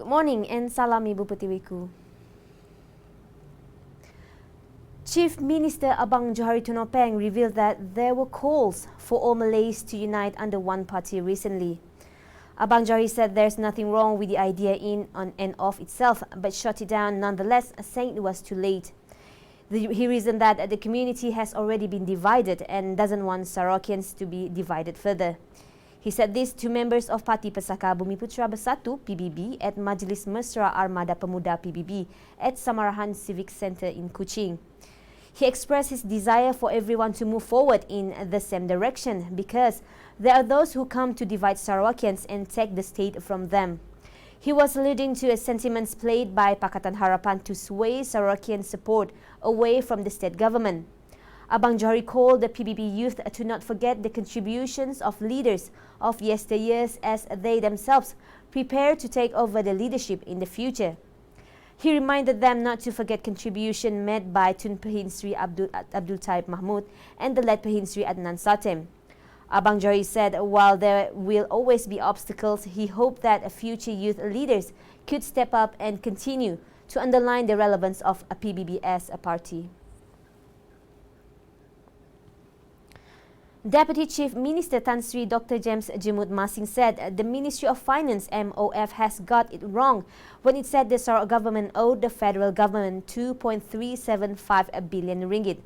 Good morning and salam Ibu Pertiwiku. Chief Minister Abang Johari Tonopeng revealed that there were calls for all Malays to unite under one party recently. Abang Johari said there's nothing wrong with the idea in and of itself, but shot it down nonetheless, saying it was too late. He reasoned that the community has already been divided and doesn't want Sarawakians to be divided further. He said this to members of Parti Pesaka Bumiputera Bersatu (PBB) at Majlis Mesra Armada Pemuda (PBB) at Samarahan Civic Centre in Kuching. He expressed his desire for everyone to move forward in the same direction because there are those who come to divide Sarawakians and take the state from them. He was alluding to sentiments played by Pakatan Harapan to sway Sarawakian support away from the state government. Abang Johari called the PBB youth to not forget the contributions of leaders of yesteryears as they themselves prepare to take over the leadership in the future. He reminded them not to forget contribution made by Tun Pehin Sri Abdul Taib Mahmud and the late Pehin Sri Adnan Satem. Abang Johari said while there will always be obstacles, he hoped that future youth leaders could step up and continue to underline the relevance of a PBB as a party. Deputy Chief Minister Tan Sri Dr. James Jemut Masing said the Ministry of Finance MOF has got it wrong when it said the Sarawak government owed the federal government 2.375 billion ringgit.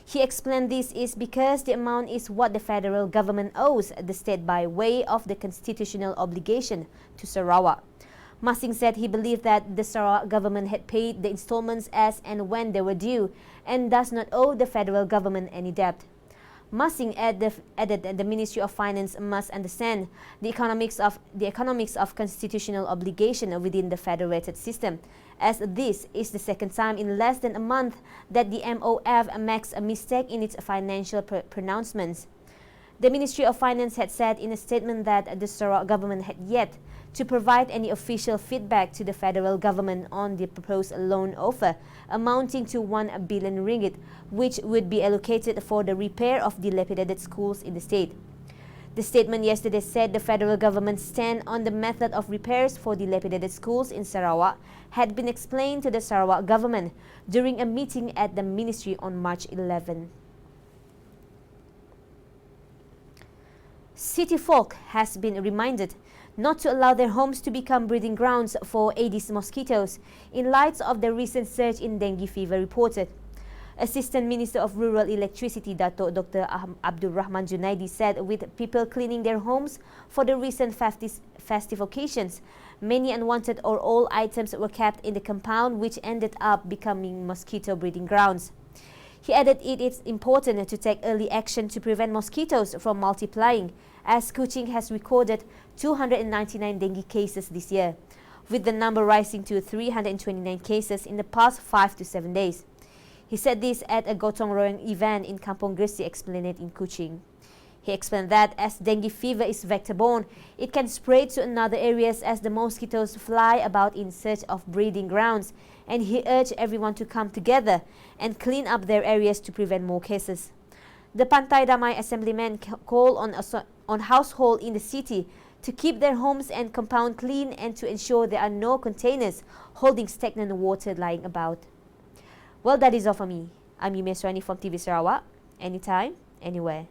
He explained this is because the amount is what the federal government owes the state by way of the constitutional obligation to Sarawak. Masing said he believed that the Sarawak government had paid the installments as and when they were due and does not owe the federal government any debt. Masing added that the Ministry of Finance must understand the economics of constitutional obligation within the federated system, as this is the second time in less than a month that the MOF makes a mistake in its financial pronouncements. The Ministry of Finance had said in a statement that the Sarawak government had yet to provide any official feedback to the federal government on the proposed loan offer amounting to 1 billion ringgit, which would be allocated for the repair of dilapidated schools in the state. The statement yesterday said the federal government's stand on the method of repairs for dilapidated schools in Sarawak had been explained to the Sarawak government during a meeting at the ministry on March 11. City folk has been reminded not to allow their homes to become breeding grounds for Aedes mosquitoes in light of the recent surge in dengue fever reported. Assistant Minister of Rural Electricity Dato' Dr. Abdul Rahman Junaidi said with people cleaning their homes for the recent festive occasions, many unwanted or old items were kept in the compound, which ended up becoming mosquito breeding grounds. He added it is important to take early action to prevent mosquitoes from multiplying, as Kuching has recorded 299 dengue cases this year, with the number rising to 329 cases in the past 5 to 7 days. He said this at a gotong royong event in Kampong Gresik Esplanade in Kuching. He explained that as dengue fever is vector-borne, it can spread to another areas as the mosquitoes fly about in search of breeding grounds, and he urged everyone to come together and clean up their areas to prevent more cases. The Pantai Damai Assemblyman called on households in the city to keep their homes and compound clean and to ensure there are no containers holding stagnant water lying about. Well, that is all for me. I'm Yumi Esrani from TV Sarawak. Anytime, anywhere.